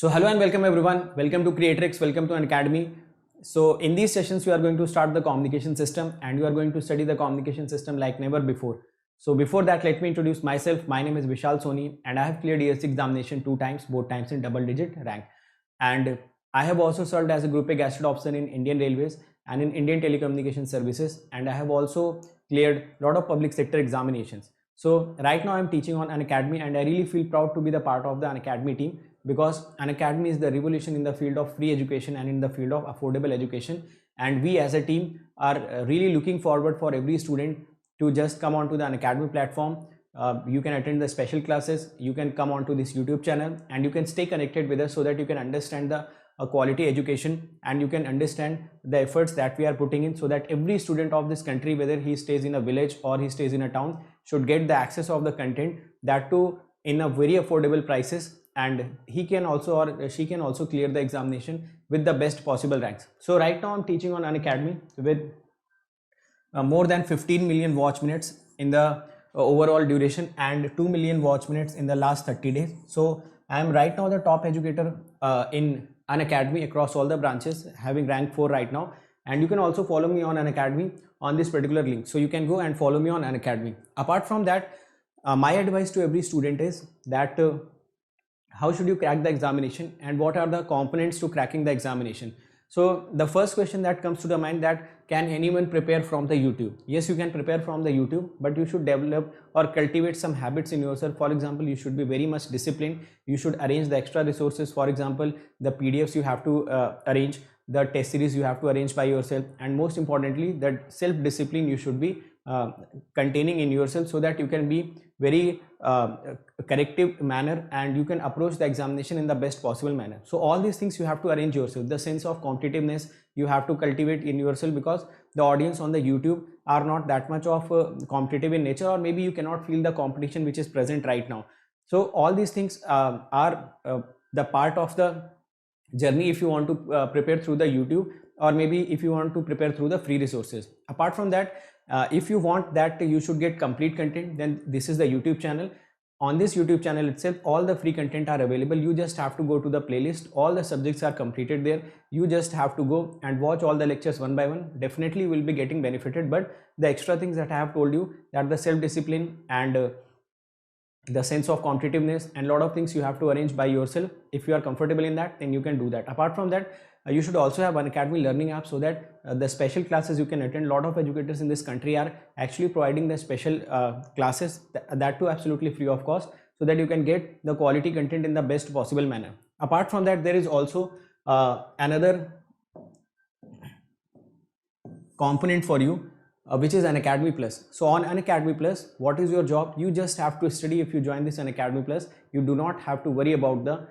So hello and welcome everyone. Welcome to Creatrix. Welcome to Unacademy. So in these sessions, we are going to start the communication system and you are going to study the communication system like never before. So before that, let me introduce myself. My name is Vishal Soni and I have cleared ESC examination 2 times, both times in double digit rank. And I have also served as a Group A Gazette officer in Indian Railways and in Indian Telecommunication Services. And I have also cleared a lot of public sector examinations. So right now I'm teaching on Unacademy and I really feel proud to be the part of the Unacademy team, because Unacademy is the revolution in the field of free education and in the field of affordable education, and we as a team are really looking forward for every student to just come onto the Unacademy platform. You can attend the special classes, you can come onto this YouTube channel and you can stay connected with us so that you can understand the quality education and you can understand the efforts that we are putting in, so that every student of this country, whether he stays in a village or he stays in a town, should get the access of the content, that too in a very affordable prices, and he can also or she can also clear the examination with the best possible ranks. So right now I'm teaching on Unacademy with more than 15 million watch minutes in the overall duration and 2 million watch minutes in the last 30 days. So I am right now the top educator in Unacademy across all the branches, having rank 4 right now. And you can also follow me on Unacademy on this particular link. So you can go and follow me on Unacademy. Apart from that, my advice to every student is that how should you crack the examination and what are the components to cracking the examination. So the first question that comes to the mind, that can anyone prepare from the YouTube? Yes, you can prepare from the YouTube, but you should develop or cultivate some habits in yourself. For example, you should be very much disciplined. You should arrange the extra resources. For example, the PDFs you have to arrange, the test series you have to arrange by yourself, and most importantly, that self-discipline you should be containing in yourself, so that you can be very corrective manner and you can approach the examination in the best possible manner. So all these things you have to arrange yourself. The sense of competitiveness you have to cultivate in yourself, because the audience on the YouTube are not that much of competitive in nature, or maybe you cannot feel the competition which is present right now. So all these things are the part of the journey if you want to prepare through the YouTube, or maybe if you want to prepare through the free resources. Apart from that, if you want that you should get complete content, then this is the YouTube channel. On this YouTube channel itself, all the free content are available. You just have to go to the playlist. All the subjects are completed there. You just have to go and watch all the lectures one by one. Definitely will be getting benefited. But the extra things that I have told you, that the self-discipline and the sense of competitiveness and a lot of things you have to arrange by yourself. If you are comfortable in that, then you can do that. Apart from that, you should also have Unacademy learning app, so that the special classes you can attend. A lot of educators in this country are actually providing the special classes, that too absolutely free of cost, so that you can get the quality content in the best possible manner. Apart from that, there is also another component for you, which is Unacademy Plus. So on Unacademy Plus, what is your job? You just have to study. If you join this Unacademy Plus, you do not have to worry about the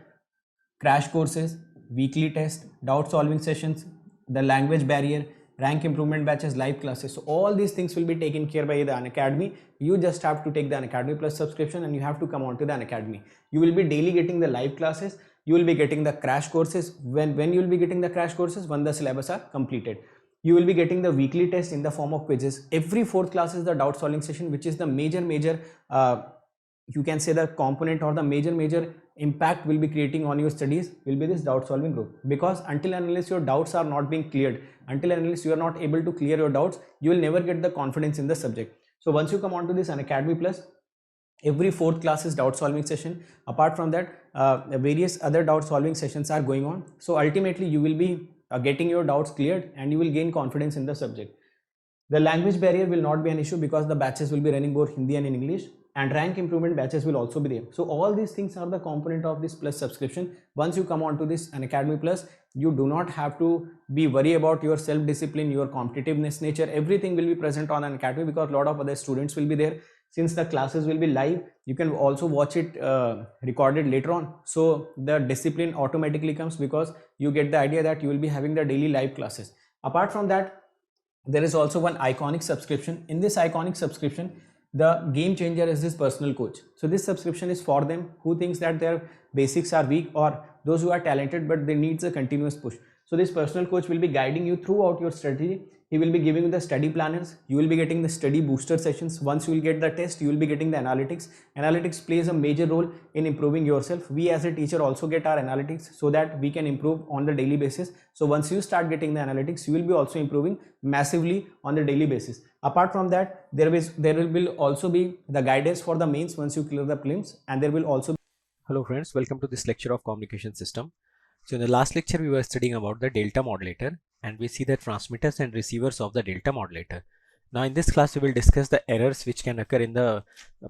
crash courses, weekly test, doubt solving sessions, the language barrier, rank improvement batches, live classes. So all these things will be taken care by the Unacademy. You just have to take the Unacademy Plus subscription and you have to come on to the Unacademy. You will be daily getting the live classes. You will be getting the crash courses. When you will be getting the crash courses? When the syllabus are completed. You will be getting the weekly test in the form of quizzes. Every fourth class is the doubt solving session, which is the major you can say the component or the major impact will be creating on your studies will be this doubt solving group. Because until and unless your doubts are not being cleared, until and unless you are not able to clear your doubts, you will never get the confidence in the subject. So once you come on to this Unacademy Plus, every fourth class is doubt solving session. Apart from that, various other doubt solving sessions are going on. So ultimately you will be getting your doubts cleared and you will gain confidence in the subject. The language barrier will not be an issue, because the batches will be running both Hindi and in English, and rank improvement batches will also be there. So all these things are the component of this Plus subscription. Once you come on to this Unacademy Plus, you do not have to be worried about your self-discipline, your competitiveness nature. Everything will be present on Unacademy, because a lot of other students will be there. Since the classes will be live, you can also watch it recorded later on. So the discipline automatically comes, because you get the idea that you will be having the daily live classes. Apart from that, there is also one iconic subscription. In this iconic subscription, the game changer is this personal coach. So this subscription is for them who thinks that their basics are weak, or those who are talented but they needs a continuous push. So this personal coach will be guiding you throughout your study. He will be giving you the study planners. You will be getting the study booster sessions. Once you will get the test, you will be getting the analytics. Analytics plays a major role in improving yourself. We as a teacher also get our analytics so that we can improve on the daily basis. So once you start getting the analytics, you will be also improving massively on the daily basis. Apart from that, there will also be the guidance for the mains once you clear the prelims, and there will also. Hello friends, welcome to this lecture of communication system. So in the last lecture we were studying about the delta modulator, and we see the transmitters and receivers of the delta modulator. Now in this class we will discuss the errors which can occur in the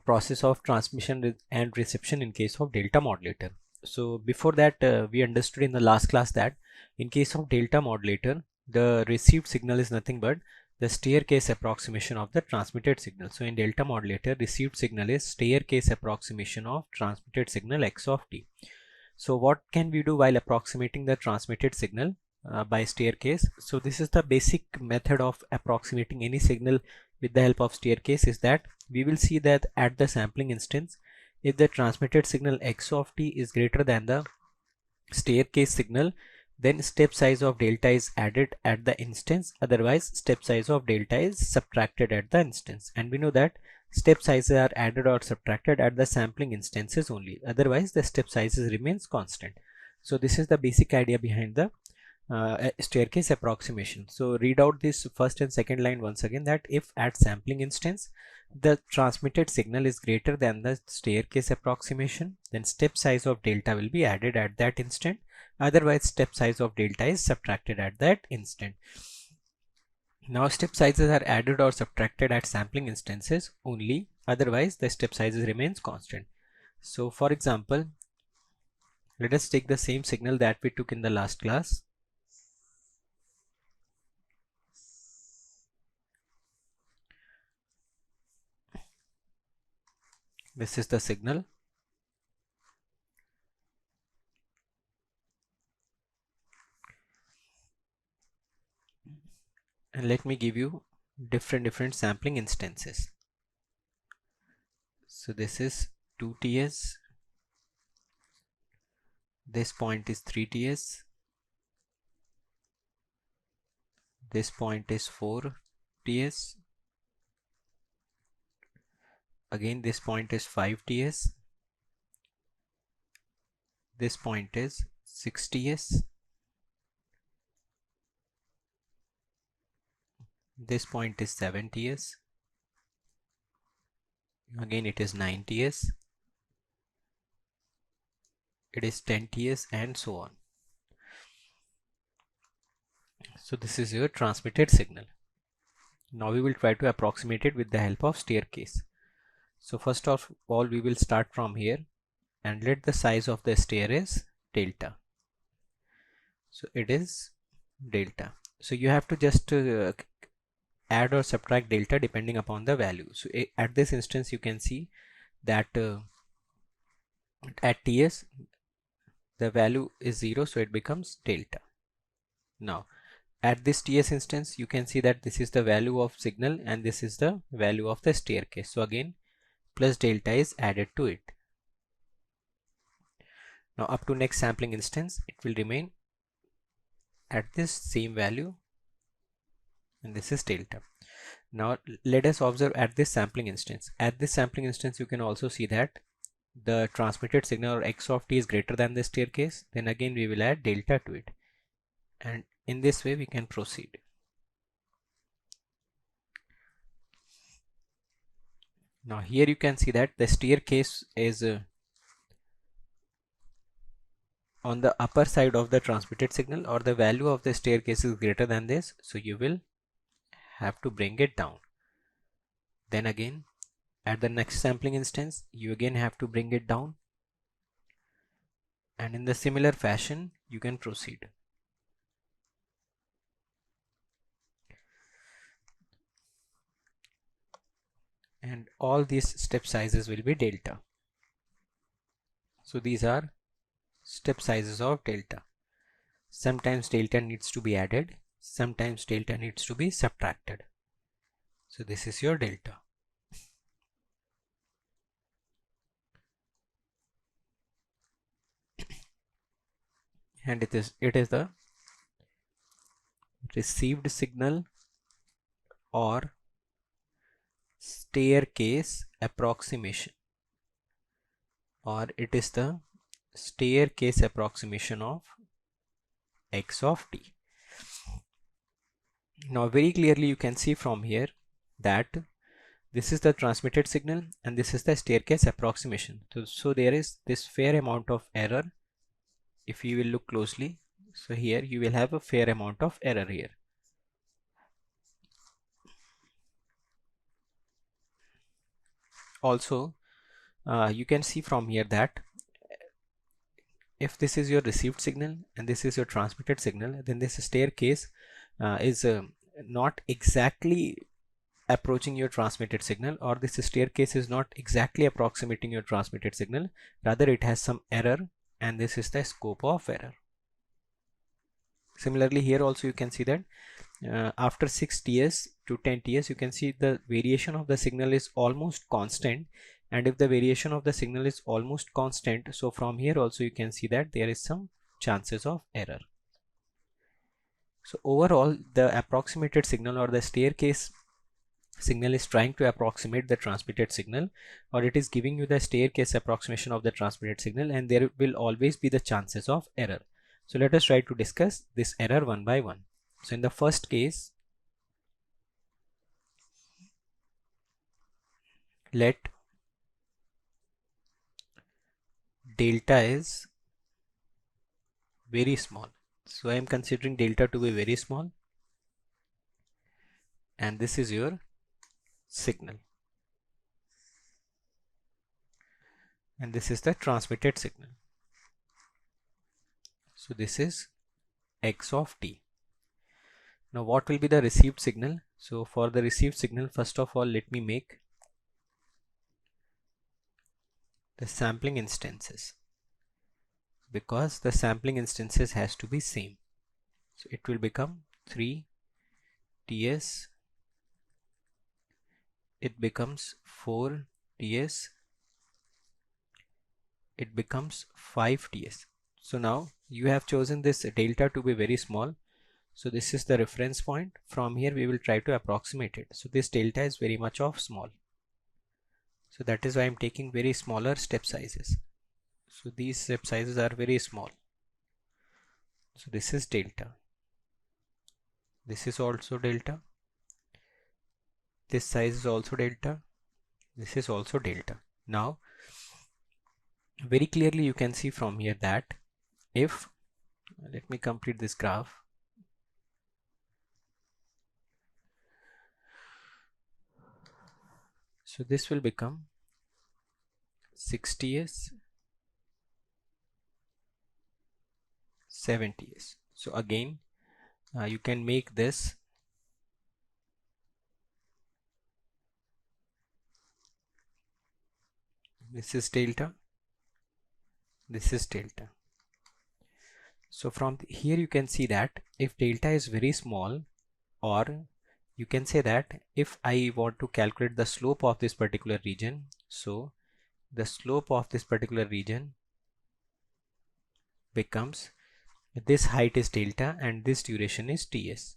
process of transmission and reception in case of delta modulator. So before that we understood in the last class that in case of delta modulator the received signal is nothing but the staircase approximation of the transmitted signal. So in delta modulator, received signal is staircase approximation of transmitted signal x of t. So what can we do while approximating the transmitted signal by staircase? So this is the basic method of approximating any signal with the help of staircase, is that we will see that at the sampling instance, if the transmitted signal x of t is greater than the staircase signal, then step size of delta is added at the instance, otherwise step size of delta is subtracted at the instance. And we know that step sizes are added or subtracted at the sampling instances only, otherwise the step sizes remains constant. So this is the basic idea behind the staircase approximation. So read out this first and second line once again, that if at sampling instance the transmitted signal is greater than the staircase approximation, then step size of delta will be added at that instant, otherwise step size of delta is subtracted at that instant. Now step sizes are added or subtracted at sampling instances only, otherwise the step sizes remains constant. So for example, let us take the same signal that we took in the last class. This is the signal. And let me give you different sampling instances. So this is 2Ts, this point is 3Ts, this point is 4Ts, again this point is 5Ts, this point is 6Ts, this point is 7Ts, again it is 9Ts, it is 10Ts, and so on. So this is your transmitted signal. Now we will try to approximate it with the help of staircase. So first of all we will start from here, and let the size of the stair is delta. So it is delta. So you have to just add or subtract delta depending upon the value. So at this instance you can see that at Ts the value is 0, so it becomes delta. Now at this Ts instance you can see that this is the value of signal and this is the value of the staircase. So again plus delta is added to it. Now up to next sampling instance it will remain at this same value, and this is delta. Now let us observe at this sampling instance. At this sampling instance you can also see that the transmitted signal or x of t is greater than the staircase. Then again we will add delta to it, and in this way we can proceed. Now here you can see that the staircase is on the upper side of the transmitted signal, or the value of the staircase is greater than this, so you will have to bring it down. Then again at the next sampling instance you again have to bring it down, and in the similar fashion you can proceed. And all these step sizes will be delta. So these are step sizes of delta. Sometimes delta needs to be added, sometimes delta needs to be subtracted. So this is your delta. And it is the received signal or staircase approximation, or it is the staircase approximation of x of t. Now very clearly you can see from here that this is the transmitted signal and this is the staircase approximation. So there is this fair amount of error if you will look closely. So here you will have a fair amount of error here. Also you can see from here that if this is your received signal and this is your transmitted signal, then this staircase is not exactly approaching your transmitted signal, or this staircase is not exactly approximating your transmitted signal, rather it has some error, and this is the scope of error. Similarly here also you can see that after 6 TS to 10 TS you can see the variation of the signal is almost constant, and if the variation of the signal is almost constant, so from here also you can see that there is some chances of error. So overall the approximated signal or the staircase signal is trying to approximate the transmitted signal, or it is giving you the staircase approximation of the transmitted signal, and there will always be the chances of error. So let us try to discuss this error one by one. So in the first case, let delta is very small. So I am considering delta to be very small, and this is your signal, and this is the transmitted signal. So this is x of t. Now what will be the received signal? So for the received signal, first of all let me make the sampling instances, because the sampling instances has to be same. So it will become 3 TS, it becomes 4 TS, it becomes 5 TS. So now you have chosen this delta to be very small, so this is the reference point. From here we will try to approximate it. So this delta is very much of small, so that is why I am taking very smaller step sizes. So these step sizes are very small. So this is delta, this is also delta, this size is also delta, this is also delta. Now very clearly you can see from here that if, let me complete this graph. So this will become 6 TS, 7 TS. So again you can make this is delta, this is delta. So from here you can see that if delta is very small, or you can say that if I want to calculate the slope of this particular region, so the slope of this particular region becomes, this height is delta and this duration is TS.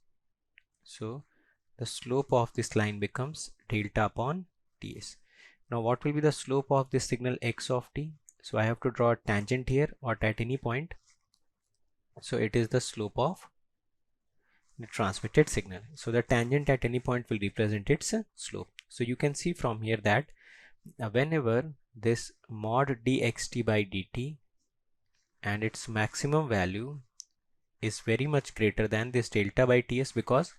So the slope of this line becomes delta upon TS. Now what will be the slope of this signal x of t? So I have to draw a tangent here or at any point. So it is the slope of the transmitted signal. So the tangent at any point will represent its slope. So you can see from here that whenever this mod dxt by dt and its maximum value is very much greater than this delta by ts, because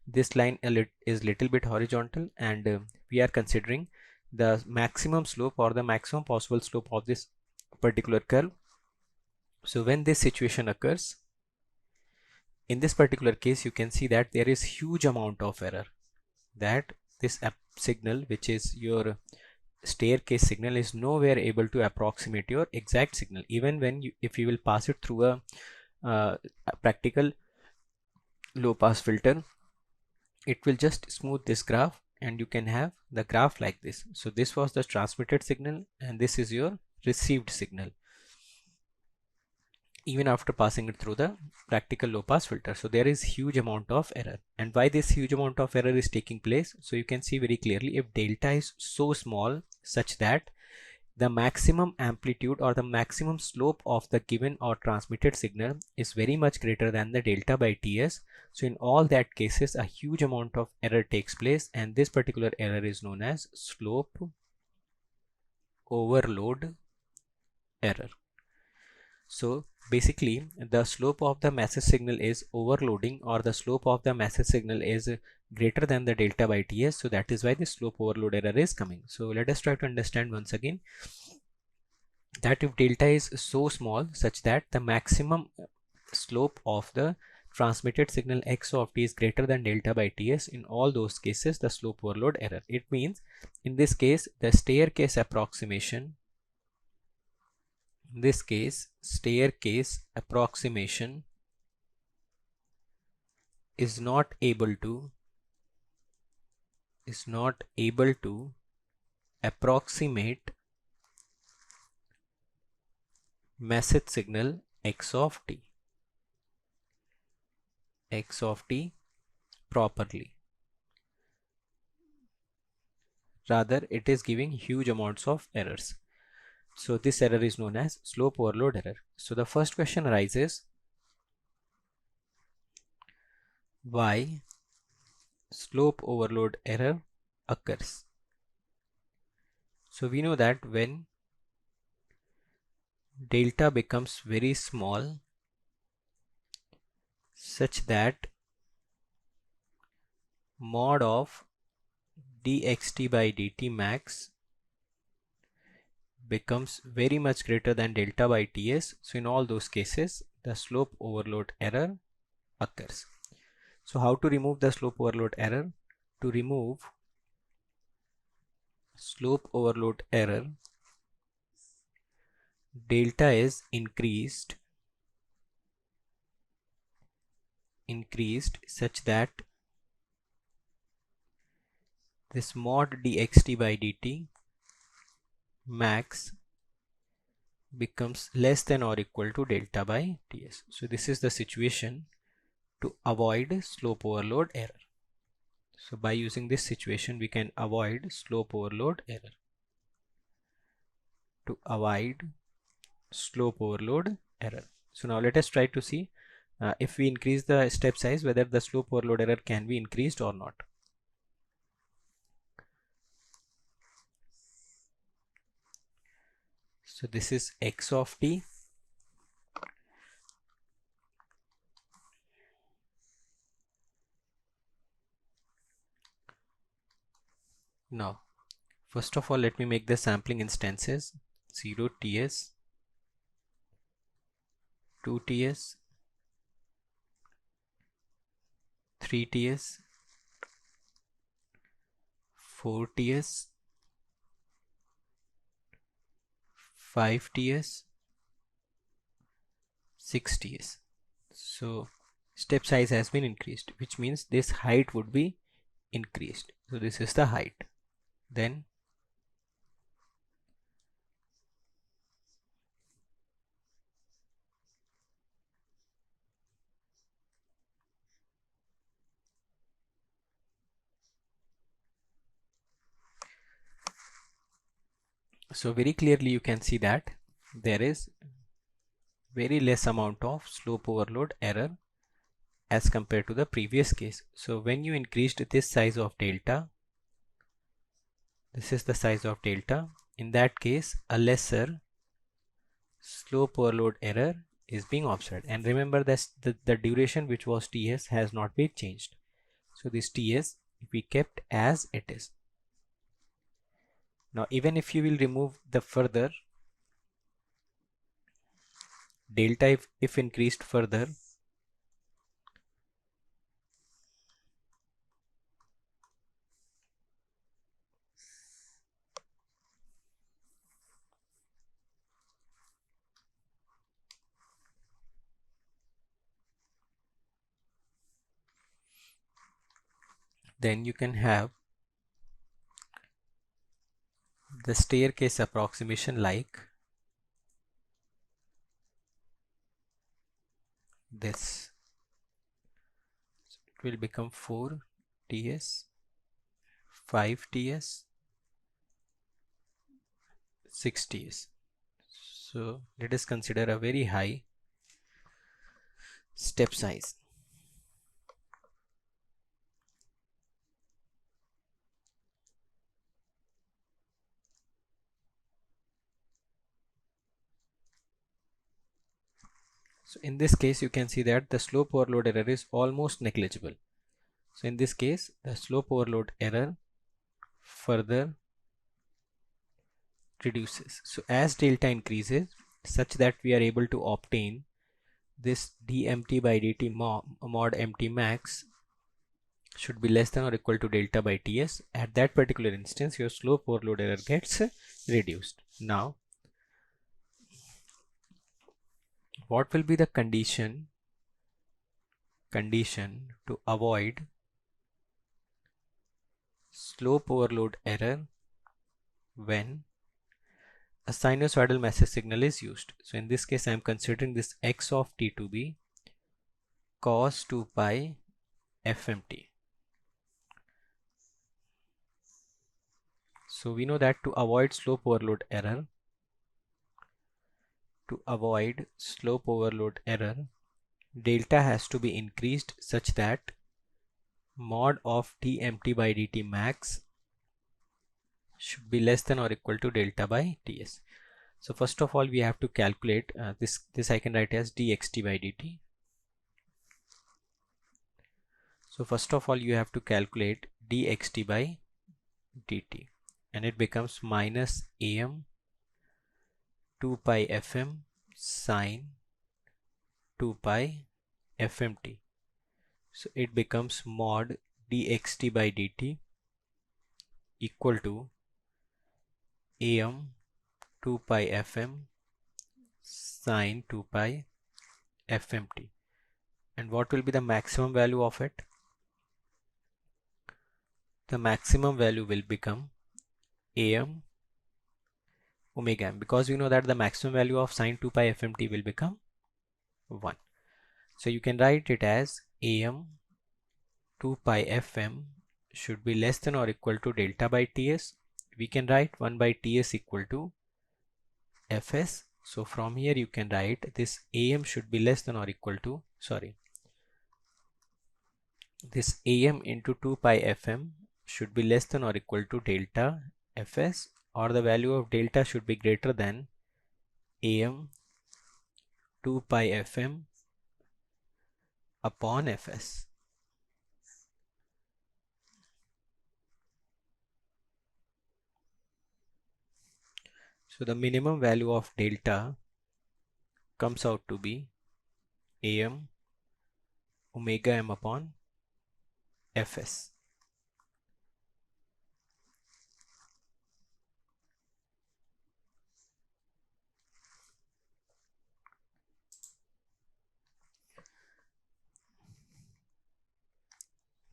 this line is little bit horizontal, and we are considering the maximum slope or the maximum possible slope of this particular curve. So when this situation occurs, in this particular case you can see that there is huge amount of error, that this signal, which is your staircase signal, is nowhere able to approximate your exact signal. Even when if you will pass it through a practical low pass filter, it will just smooth this graph and you can have the graph like this. So this was the transmitted signal and this is your received signal. even after passing it through the practical low pass filter. So there is huge amount of error. And why this huge amount of error is taking place? So you can see very clearly, if delta is so small such that the maximum amplitude or the maximum slope of the given or transmitted signal is very much greater than the delta by Ts. So in all that cases, a huge amount of error takes place, and this particular error is known as slope overload error. So basically the slope of the message signal is overloading, or the slope of the message signal is greater than the delta by Ts. So that is why the slope overload error is coming. So let us try to understand once again that if delta is so small such that the maximum slope of the transmitted signal x of t is greater than delta by Ts, in all those cases the slope overload error. It means in this case the staircase approximation is not able to approximate message signal x of t properly. Rather, it is giving huge amounts of errors. So this error is known as slope overload error. So the first question arises, why slope overload error occurs? So we know that when delta becomes very small such that mod of dxt by dt max becomes very much greater than delta by Ts. So in all those cases the slope overload error occurs. So how to remove the slope overload error? To remove slope overload error, delta is increased such that this mod dxt by dt max becomes less than or equal to delta by Ts. So this is the situation to avoid slope overload error. So by using this situation we can avoid slope overload error. To avoid slope overload error. So now let us try to see if we increase the step size, whether the slope overload error can be increased or not. So this is x of t. Now first of all let me make the sampling instances 0 ts, 2 ts, 3 ts, 4 ts, 5 ts, 6 ts. So step size has been increased, which means this height would be increased. So this is the height. Then so very clearly you can see that there is very less amount of slope overload error as compared to the previous case. So when you increased this size of delta, this is the size of delta, in that case a lesser slope overload error is being observed. And remember that the duration which was Ts has not been changed. So this Ts we kept as it is. Now even if you will remove the further delta, if increased further, then you can have the staircase approximation like this. So it will become 4 TS, 5 TS, 6 TS. So let us consider a very high step size. So in this case, you can see that the slope overload error is almost negligible. So in this case, the slope overload error further reduces. So as delta increases, such that we are able to obtain this dmt by dt mod mt max should be less than or equal to delta by ts. At that particular instance, your slope overload error gets reduced. Now, what will be the condition to avoid slope overload error when a sinusoidal message signal is used? So in this case, I am considering this x of t to be cos 2 pi fmt. So we know that to avoid slope overload error, delta has to be increased such that mod of dmt by dt max should be less than or equal to delta by ts. So first of all, we have to calculate this I can write as dxt by dt. So first of all, you have to calculate dxt by dt, and it becomes minus am 2 pi fm sine 2 pi fmt. So it becomes mod dxt by dt equal to am 2 pi fm sine 2 pi fmt. And what will be the maximum value of it? The maximum value will become am omega m, because you know that the maximum value of sine 2 pi fmt will become 1. So you can write it as am 2 pi fm should be less than or equal to delta by ts. We can write 1 by ts equal to fs. So from here you can write this am should be less than or equal to, this am into 2 pi fm should be less than or equal to delta fs, or the value of delta should be greater than am 2 pi fm upon fs. So the minimum value of delta comes out to be am omega m upon fs.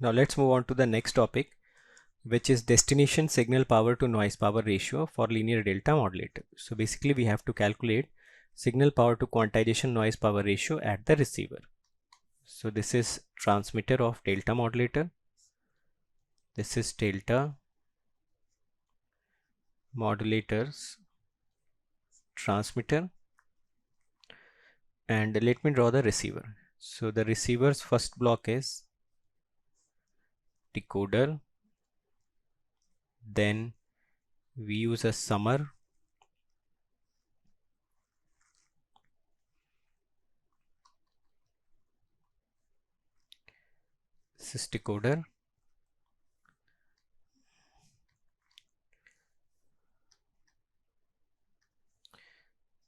Now let's move on to the next topic, which is destination signal power to noise power ratio for linear delta modulator. So basically we have to calculate signal power to quantization noise power ratio at the receiver. So this is transmitter of delta modulator. This is delta modulator's transmitter, and let me draw the receiver. So the receiver's first block is decoder, then we use a summer, this is decoder,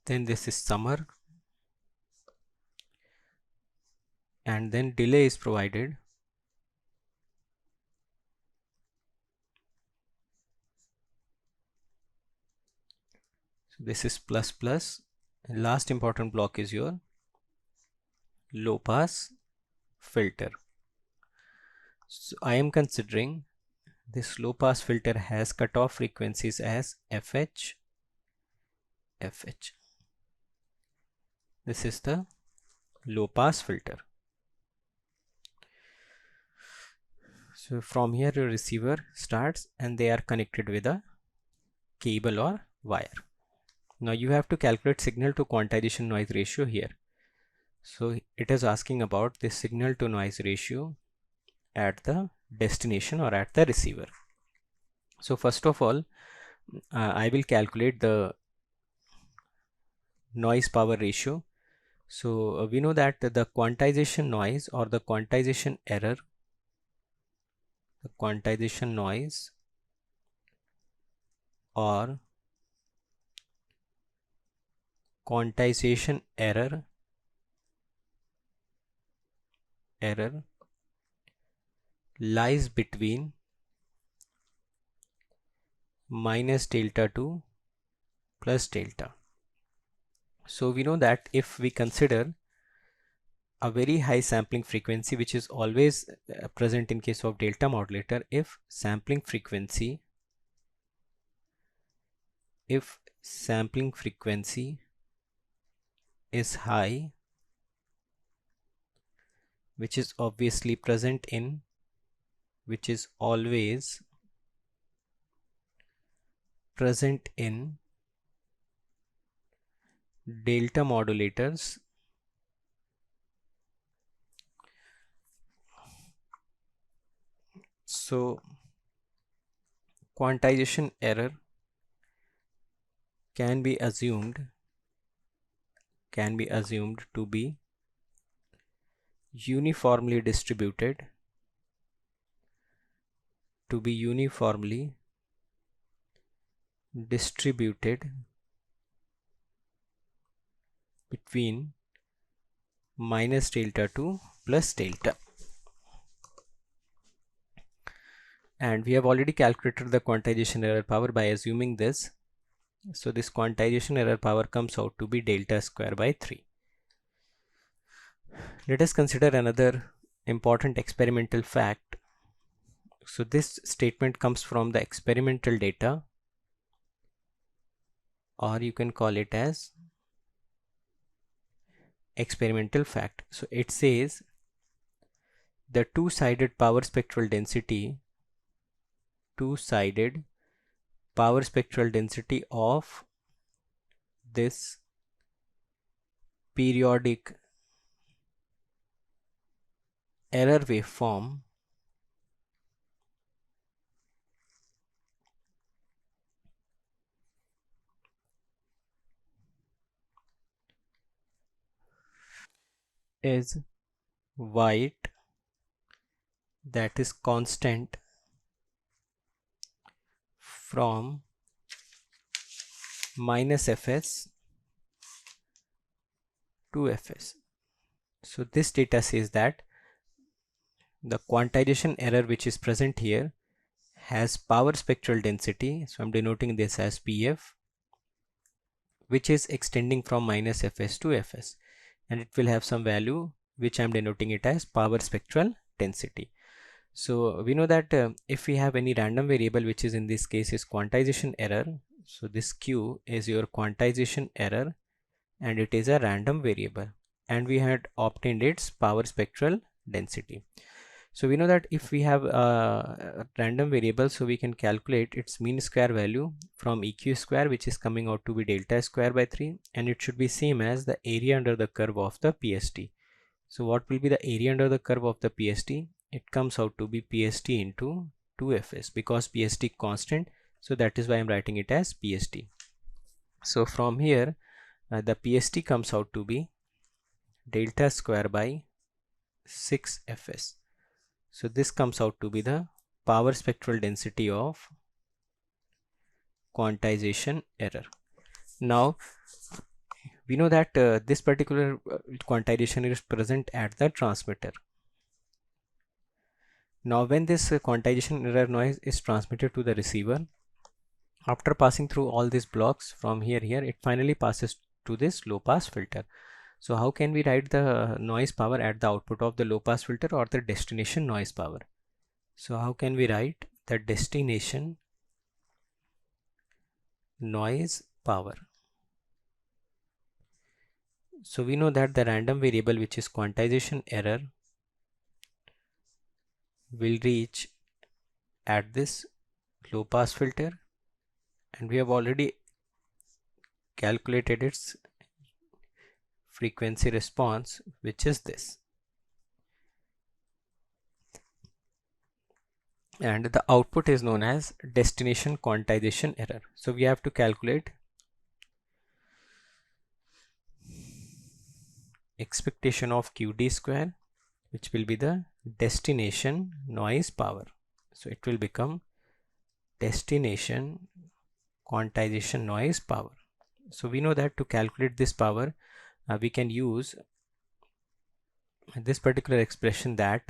then this is summer, and then delay is provided. So this is plus plus, and last important block is your low pass filter. So I am considering this low pass filter has cutoff frequencies as FH. This is the low pass filter. So from here your receiver starts and they are connected with a cable or wire. Now you have to calculate signal to quantization noise ratio here. So it is asking about the signal to noise ratio at the destination or at the receiver. So first of all, I will calculate the noise power ratio. So we know that the quantization noise or the quantization error, the quantization noise or quantization error lies between minus delta 2 plus delta. So we know that if we consider a very high sampling frequency, which is always present in case of delta modulator, if sampling frequency is high, which is obviously present in, which is always present in delta modulators, so quantization error can be assumed to be uniformly distributed between minus delta 2 plus delta. And we have already calculated the quantization error power by assuming this. So this quantization error power comes out to be delta square by 3. Let us consider another important experimental fact. So this statement comes from the experimental data, or you can call it as experimental fact. So it says the two-sided power spectral density of this periodic error waveform is white, that is constant from minus fs to fs. So this data says that the quantization error which is present here has power spectral density, so I'm denoting this as PF, which is extending from minus fs to fs, and it will have some value which I'm denoting it as power spectral density. So we know that if we have any random variable, which is in this case is quantization error, so this Q is your quantization error and it is a random variable, and we had obtained its power spectral density. So we know that if we have a random variable, so we can calculate its mean square value from EQ square, which is coming out to be delta square by 3, and it should be same as the area under the curve of the PST. So what will be the area under the curve of the PST? It comes out to be PST into 2fs, because PST constant, so that is why I'm writing it as PST. So from here the PST comes out to be delta square by 6fs. So this comes out to be the power spectral density of quantization error. Now we know that this particular quantization is present at the transmitter. Now when this quantization error noise is transmitted to the receiver, after passing through all these blocks from here, it finally passes to this low pass filter. So how can we write the noise power at the output of the low pass filter, or the destination noise power? So how can we write the destination noise power? So we know that the random variable, which is quantization error, will reach at this low pass filter, and we have already calculated its frequency response, which is this, and the output is known as destination quantization error. So we have to calculate expectation of QD square, which will be the destination noise power. So it will become destination quantization noise power. So we know that to calculate this power, we can use this particular expression, that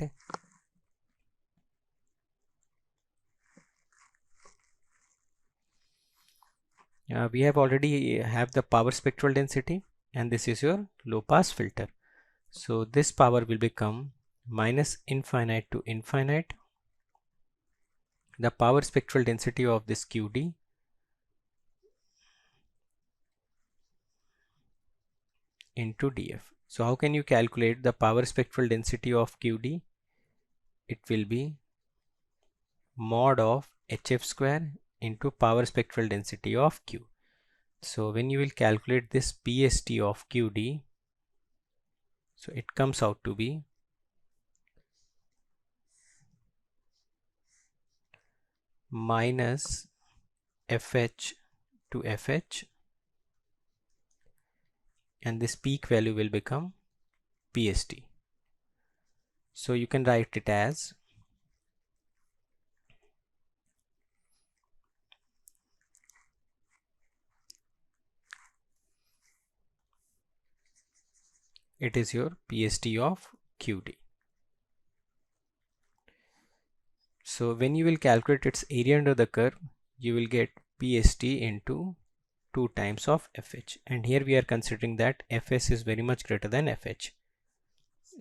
we have already have the power spectral density, and this is your low pass filter. So this power will become minus infinite to infinite the power spectral density of this QD into df. So how can you calculate the power spectral density of QD? It will be mod of hf square into power spectral density of Q. So when you will calculate this PST of QD, so it comes out to be minus FH to FH, and this peak value will become PST. So you can write it as it is your PST of QD. So when you will calculate its area under the curve, you will get PST into 2 times of FH, and here we are considering that FS is very much greater than FH.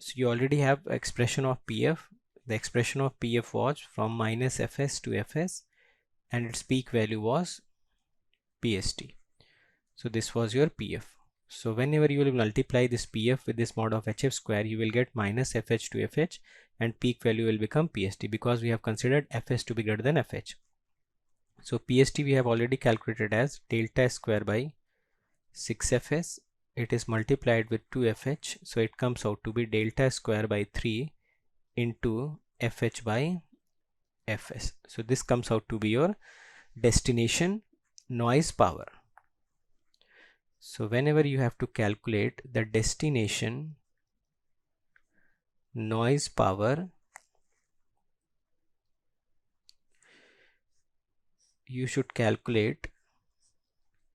So you already have expression of PF. The expression of PF was from minus FS to FS, and its peak value was PST. So this was your PF. So whenever you will multiply this PF with this mod of HF square, you will get minus FH to FH, and peak value will become PST, because we have considered FS to be greater than FH. So PST we have already calculated as delta square by 6FS. It is multiplied with 2FH, so it comes out to be delta square by 3 into FH by FS. So this comes out to be your destination noise power. So whenever you have to calculate the destination noise power, you should calculate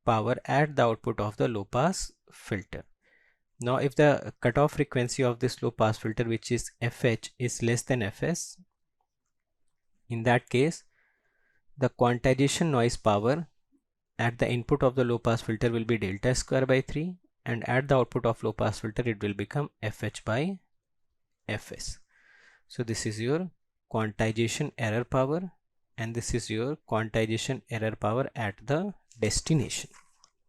power at the output of the low pass filter. Now if the cutoff frequency of this low pass filter, which is FH, is less than FS, in that case the quantization noise power at the input of the low pass filter will be delta square by 3, and at the output of low pass filter it will become FH by FS. So this is your quantization error power, and this is your quantization error power at the destination.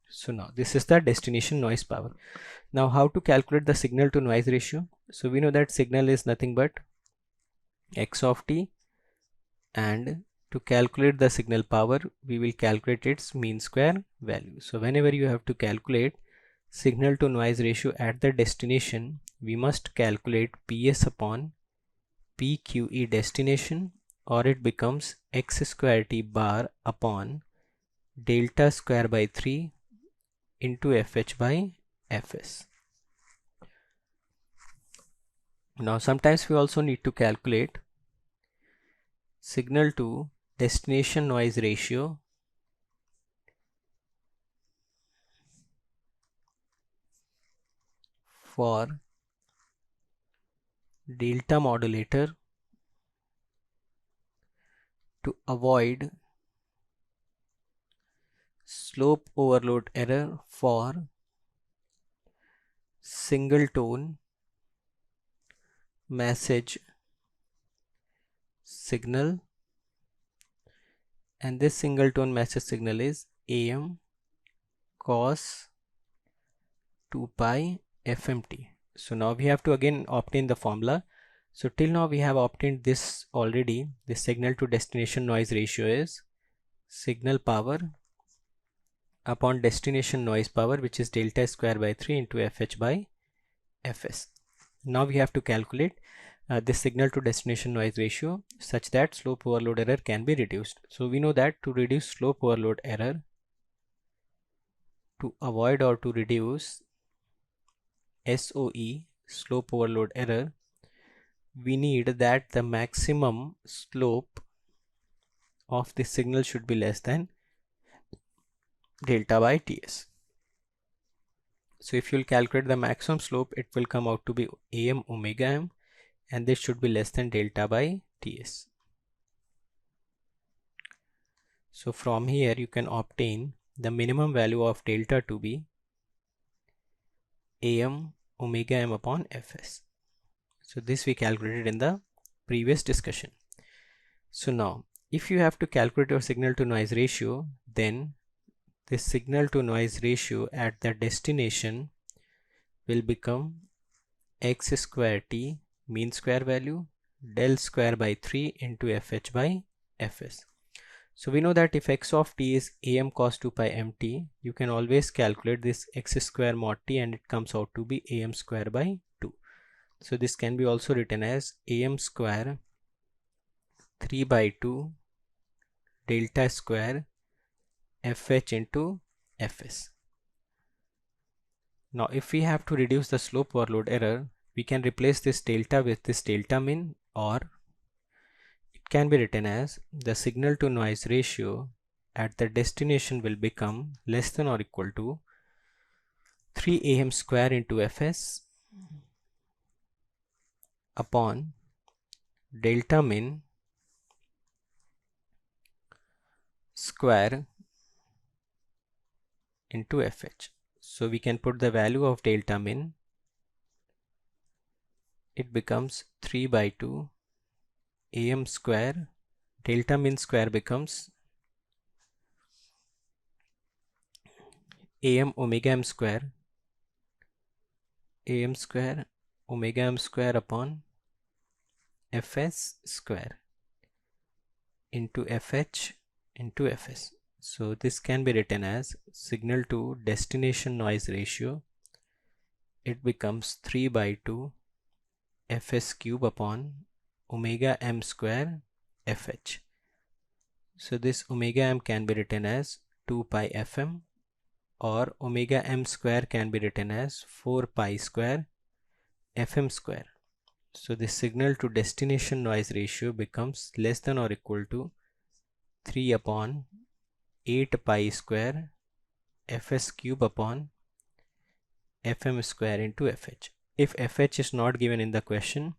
So now this is the destination noise power. Now how to calculate the signal to noise ratio? So we know that signal is nothing but x of t, and to calculate the signal power we will calculate its mean square value. So whenever you have to calculate signal to noise ratio at the destination, we must calculate PS upon PQE destination, or it becomes x square t bar upon delta square by 3 into FH by FS. Now sometimes we also need to calculate signal to destination noise ratio for delta modulator to avoid slope overload error for single tone message signal, and this single tone message signal is AM cos 2 pi FMT. So now we have to again obtain the formula. So till now we have obtained this already. The signal to destination noise ratio is signal power upon destination noise power, which is delta square by 3 into FH by Fs. Now we have to calculate this signal to destination noise ratio such that slope overload error can be reduced. So we know that to reduce slope overload error, to avoid or to reduce SOE, slope overload error, we need that the maximum slope of the signal should be less than delta by Ts. So if you'll calculate the maximum slope, it will come out to be Am omega m, and this should be less than delta by Ts. So from here you can obtain the minimum value of delta to be Am omega m upon Fs. So this we calculated in the previous discussion. So now if you have to calculate your signal to noise ratio, then this signal to noise ratio at the destination will become x square t mean square value del square by 3 into Fh by Fs. So we know that if x of t is am cos 2 pi mt, you can always calculate this x square mod t and it comes out to be am square by 2. So this can be also written as am square 3 by 2 delta square Fh into Fs. Now if we have to reduce the slope overload error, we can replace this delta with this delta min, or it can be written as the signal to noise ratio at the destination will become less than or equal to 3 am square into Fs upon delta min square into Fh. So we can put the value of delta min, it becomes 3 by 2 am square, delta min square becomes am omega m square omega m square upon Fs square into Fh into Fs. So this can be written as signal to destination noise ratio, it becomes 3 by 2 Fs cube upon omega m square Fh. So this omega m can be written as 2 pi Fm, or omega m square can be written as 4 pi square Fm square. So the signal to destination noise ratio becomes less than or equal to 3 upon 8 pi square Fs cube upon Fm square into Fh. If Fh is not given in the question,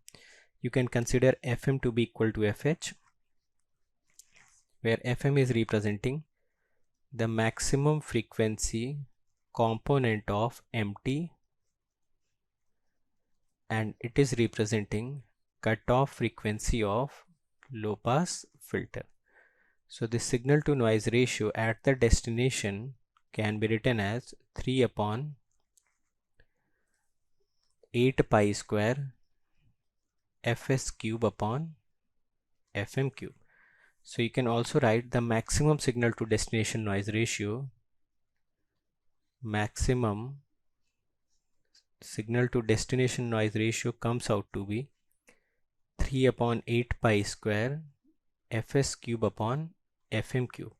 you can consider Fm to be equal to Fh, where Fm is representing the maximum frequency component of Mt, and it is representing cutoff frequency of low pass filter. So the signal to noise ratio at the destination can be written as 3 upon 8 pi square Fs cube upon Fm cube. So you can also write the maximum signal to destination noise ratio, maximum signal to destination noise ratio comes out to be 3 upon 8 pi square Fs cube upon Fm cube.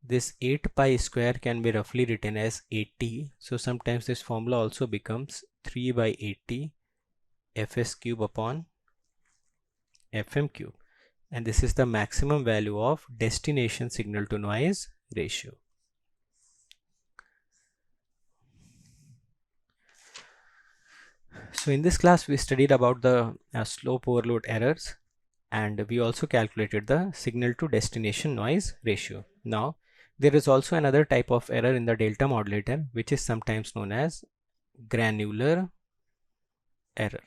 This 8 pi square can be roughly written as 80. So sometimes this formula also becomes 3 by 80 Fs cube upon Fm cube. And this is the maximum value of destination signal to noise ratio. So in this class we studied about the slope overload errors, and we also calculated the signal to destination noise ratio. Now there is also another type of error in the delta modulator, which is sometimes known as granular error.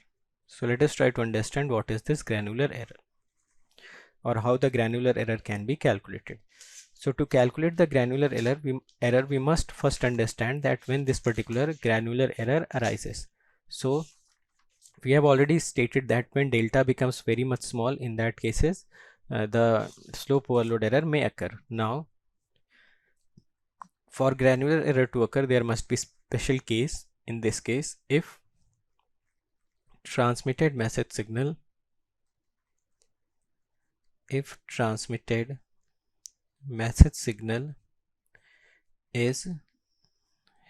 So let us try to understand what is this granular error, or how the granular error can be calculated. So to calculate the granular error, we must first understand that when this particular granular error arises. So we have already stated that when delta becomes very much small, in that cases the slope overload error may occur. Now for granular error to occur, there must be special case. In this case, if transmitted message signal is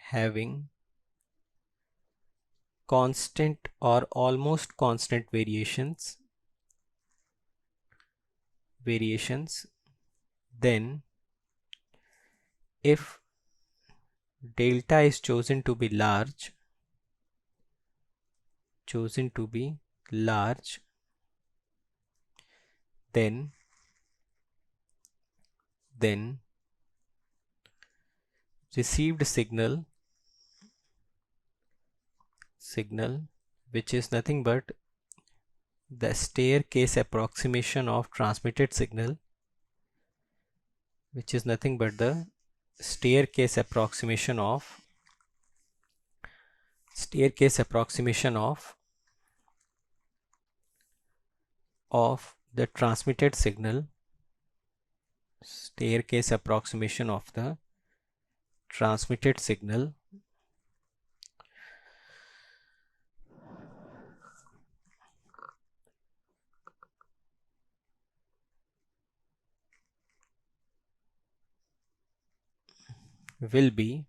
having constant or almost constant variations, then if delta is chosen to be large, then received signal which is nothing but the staircase approximation of transmitted signal, of the transmitted signal, will be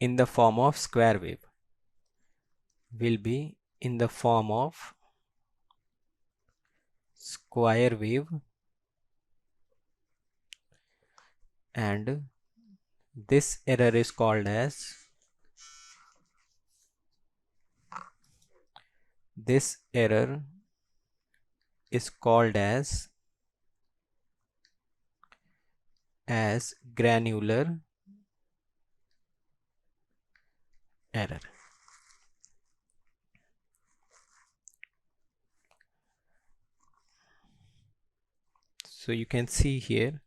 in the form of square wave, and this error is called as granular error. So you can see here,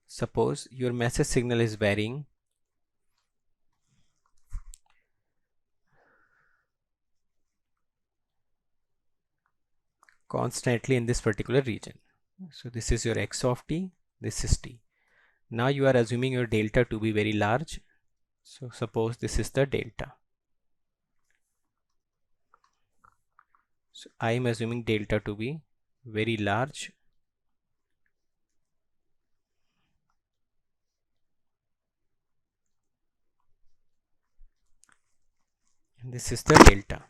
suppose your message signal is varying constantly in this particular region. So this is your x of t, this is t. Now you are assuming your delta to be very large. So suppose this is the delta. So I am assuming delta to be very large. And this is the delta.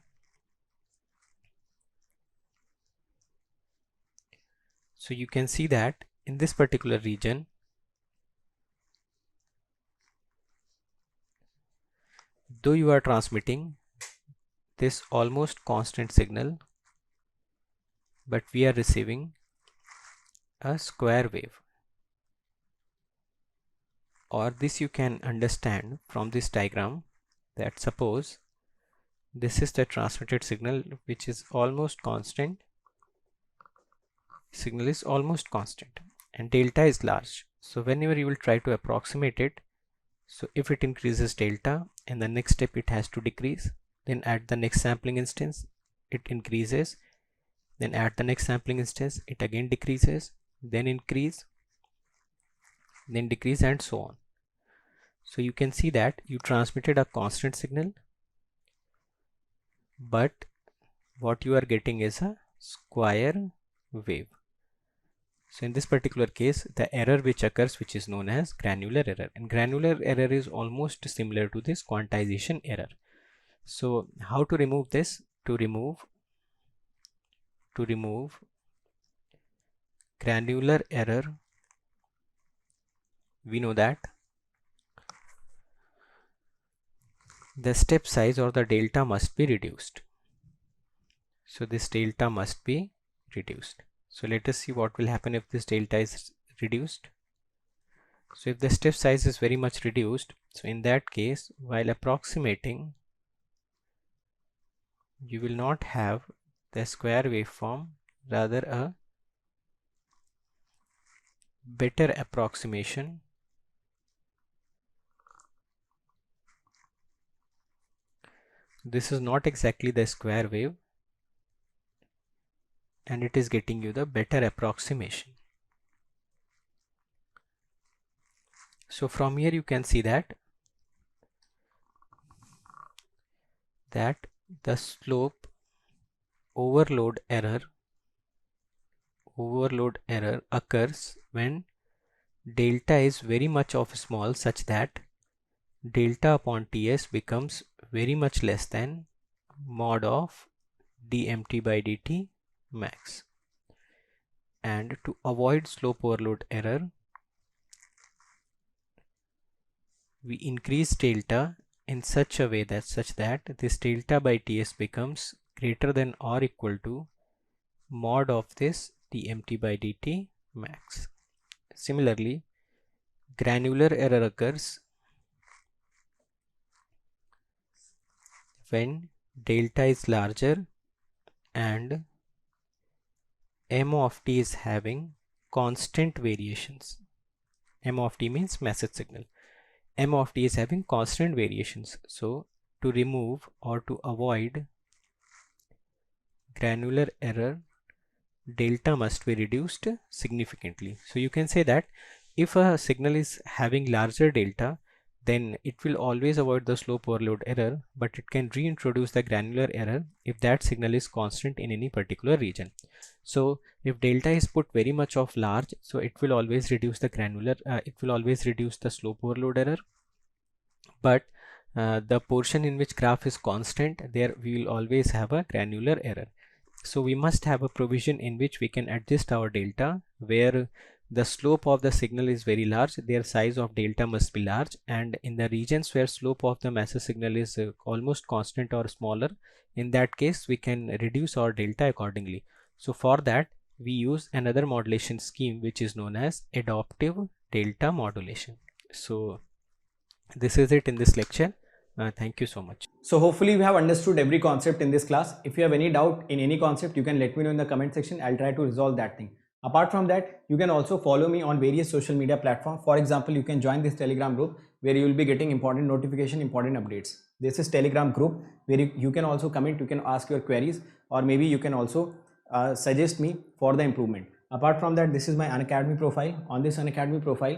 So you can see that in this particular region, though you are transmitting this almost constant signal, but we are receiving a square wave. Or this you can understand from this diagram, that suppose this is the transmitted signal which is almost constant, and delta is large. So whenever you will try to approximate it, so if it increases delta and the next step it has to decrease, then at the next sampling instance it increases, then at the next sampling instance it again decreases, then increase, then decrease, and so on. So you can see that you transmitted a constant signal, but what you are getting is a square wave. So in this particular case, the error which occurs, which is known as granular error, and granular error is almost similar to this quantization error. So how to remove this? To remove granular error, we know that the step size or the delta must be reduced. So this delta must be reduced. So let us see what will happen if this delta is reduced. So if the step size is very much reduced, so in that case, while approximating, you will not have the square waveform, rather a better approximation this is not exactly the square wave, and it is getting you the better approximation. So from here you can see that the slope overload error occurs when delta is very much of small, such that delta upon Ts becomes very much less than mod of dmt by dt max. And to avoid slope overload error, we increase delta in such a way that this delta by Ts becomes greater than or equal to mod of this dmt by dt max. Similarly, granular error occurs when delta is larger and m of t is having constant variations. M of t means message signal. M of t is having constant variations. So to remove or to avoid granular error, delta must be reduced significantly. So you can say that if a signal is having larger delta, then it will always avoid the slope overload error, but it can reintroduce the granular error if that signal is constant in any particular region. So if delta is put very much of large, so it will always reduce the slope overload error. But the portion in which graph is constant, there we will always have a granular error. So we must have a provision in which we can adjust our delta, where the slope of the signal is very large, their size of delta must be large, and in the regions where slope of the message signal is almost constant or smaller, in that case we can reduce our delta accordingly. So for that we use another modulation scheme which is known as adaptive delta modulation. So this is it in this lecture. Thank you so much. So hopefully we have understood every concept in this class. If you have any doubt in any concept, you can let me know in the comment section. I'll try to resolve that thing. Apart from that, you can also follow me on various social media platforms. For example, you can join this Telegram group where you will be getting important notification, important updates. This is Telegram group where you can also comment, you can ask your queries, or maybe you can also suggest me for the improvement. Apart from that, this is my Unacademy profile. On this Unacademy profile,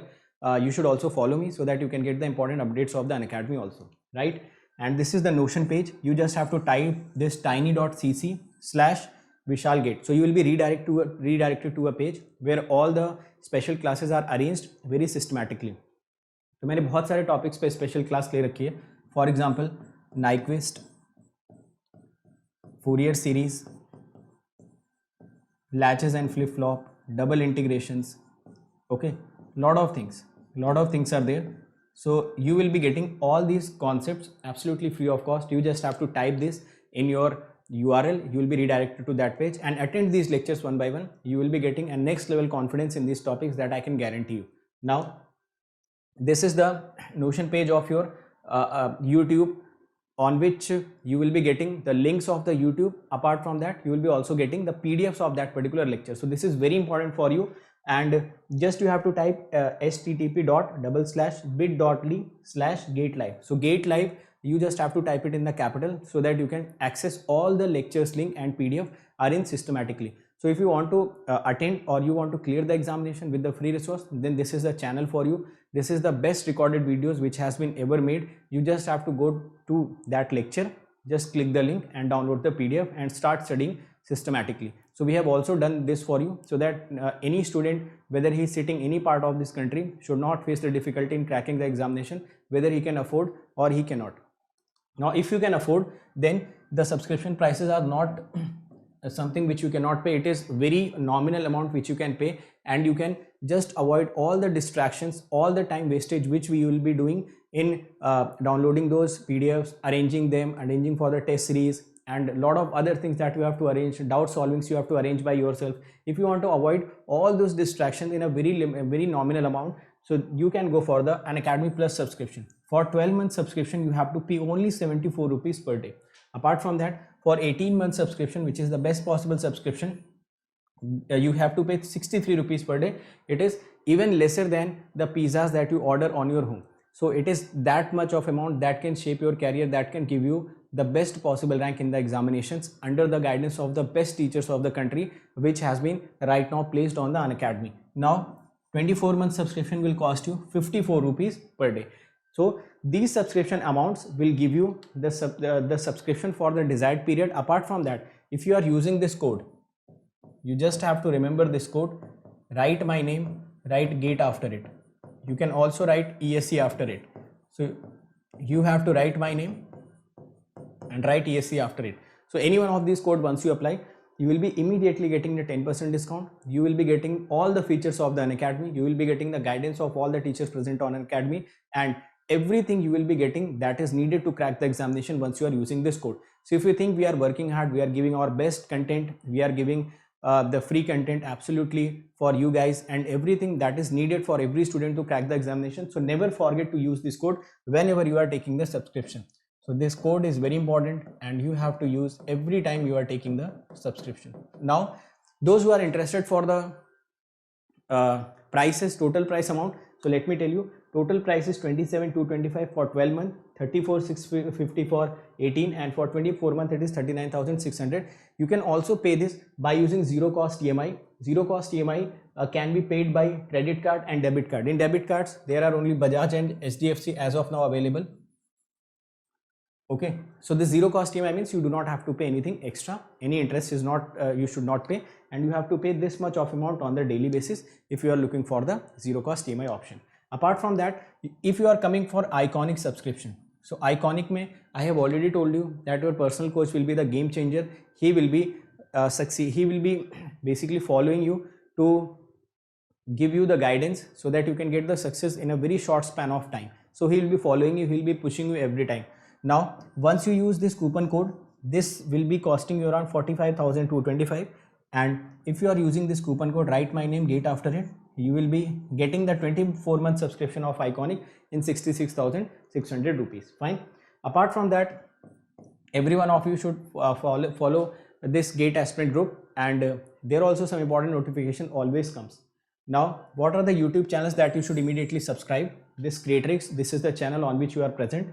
you should also follow me so that you can get the important updates of the Unacademy also, right? And this is the Notion page. You just have to type this tiny.cc/VishalGate. So you will be redirected to a page where all the special classes are arranged very systematically. तो मैंने बहुत सारे topics पे special class ले रखी है. For example Nyquist, Fourier series, latches and flip-flop, double integrations, okay, lot of things are there. So you will be getting all these concepts absolutely free of cost. You just have to type this in your URL, you will be redirected to that page and attend these lectures one by one. You will be getting a next level confidence in these topics that I can guarantee you. Now this is the Notion page of your YouTube, on which you will be getting the links of the YouTube. Apart from that, you will be also getting the PDFs of that particular lecture. So this is very important for you, and just you have to type http://bit.ly/gatelive. So gatelive, you just have to type it in the capital so that you can access all the lectures link and PDF arranged systematically. So if you want to attend or you want to clear the examination with the free resource, then this is the channel for you. This is the best recorded videos which has been ever made. You just have to go to that lecture, just click the link and download the PDF and start studying systematically. So we have also done this for you so that any student, whether he is sitting any part of this country, should not face the difficulty in cracking the examination, whether he can afford or he cannot. Now if you can afford, then the subscription prices are not something which you cannot pay. It is very nominal amount which you can pay, and you can just avoid all the distractions, all the time wastage which we will be doing in downloading those PDFs, arranging them, arranging for the test series, and a lot of other things that you have to arrange, doubt solvings you have to arrange by yourself. If you want to avoid all those distractions in a very nominal amount, so you can go for the Unacademy Plus subscription. For 12-month subscription, you have to pay only 74 rupees per day. Apart from that, for 18-month subscription, which is the best possible subscription, you have to pay 63 rupees per day. It is even lesser than the pizzas that you order on your home. So it is that much of amount that can shape your career, that can give you the best possible rank in the examinations under the guidance of the best teachers of the country, which has been right now placed on the Unacademy. Now 24-month subscription will cost you 54 rupees per day. So these subscription amounts will give you the subscription for the desired period. Apart from that, if you are using this code, you just have to remember this code, write my name, write GATE after it. You can also write ESC after it. So you have to write my name and write ESC after it. So any one of these code, once you apply, you will be immediately getting the 10% discount. You will be getting all the features of the Unacademy. You will be getting the guidance of all the teachers present on Unacademy, and everything you will be getting that is needed to crack the examination once you are using this code. So if you think we are working hard, we are giving our best content, we are giving the free content absolutely for you guys, and everything that is needed for every student to crack the examination. So never forget to use this code whenever you are taking the subscription. So this code is very important and you have to use every time you are taking the subscription. Now those who are interested for the prices, total price amount, so let me tell you, total price is 27,225 for 12 months, 34,650 for 18, and for 24 months it is 39,600. You can also pay this by using zero cost EMI. Zero cost EMI can be paid by credit card and debit card. In debit cards there are only Bajaj and HDFC as of now available. Okay, so this zero cost EMI means you do not have to pay anything extra. Any interest is not, you should not pay, and you have to pay this much of amount on the daily basis if you are looking for the zero cost EMI option. Apart from that, if you are coming for Iconic subscription, so Iconic mein I have already told you that your personal coach will be the game changer. He will be he will be basically following you to give you the guidance so that you can get the success in a very short span of time. So he will be following you, he will be pushing you every time. Now once you use this coupon code, this will be costing you around 45,225, and if you are using this coupon code, write my name, GATE after it, you will be getting the 24-month subscription of Iconic in 66,600 rupees. Fine. Apart from that, every one of you should follow this GATE aspirant group, and there also some important notification always comes. Now what are the YouTube channels that you should immediately subscribe? This Creatrix, this is the channel on which you are present.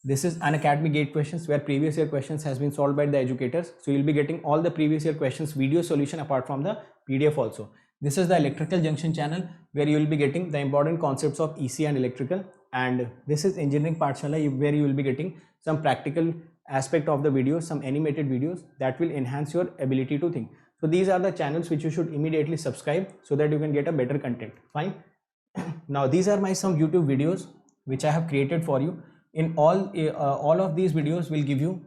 This is Unacademy GATE questions, where previous year questions has been solved by the educators. So you'll be getting all the previous year questions video solution apart from the PDF also. This is the Electrical Junction channel, where you will be getting the important concepts of EC and electrical. And this is Engineering Pathshala, where you will be getting some practical aspect of the videos, some animated videos that will enhance your ability to think. So these are the channels which you should immediately subscribe so that you can get a better content. Fine. Now these are my some YouTube videos which I have created for you. In all of these videos will give you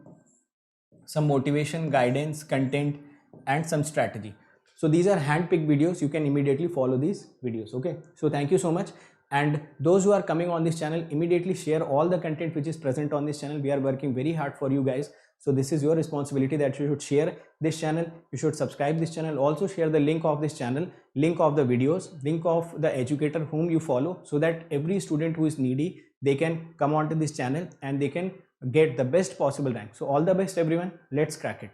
some motivation, guidance, content, and some strategy. So these are hand-picked videos. You can immediately follow these videos. Okay. So thank you so much. And those who are coming on this channel, immediately share all the content which is present on this channel. We are working very hard for you guys. So this is your responsibility that you should share this channel. You should subscribe this channel. Also share the link of this channel, link of the videos, link of the educator whom you follow, so that every student who is needy, they can come onto this channel and they can get the best possible rank. So all the best everyone. Let's crack it.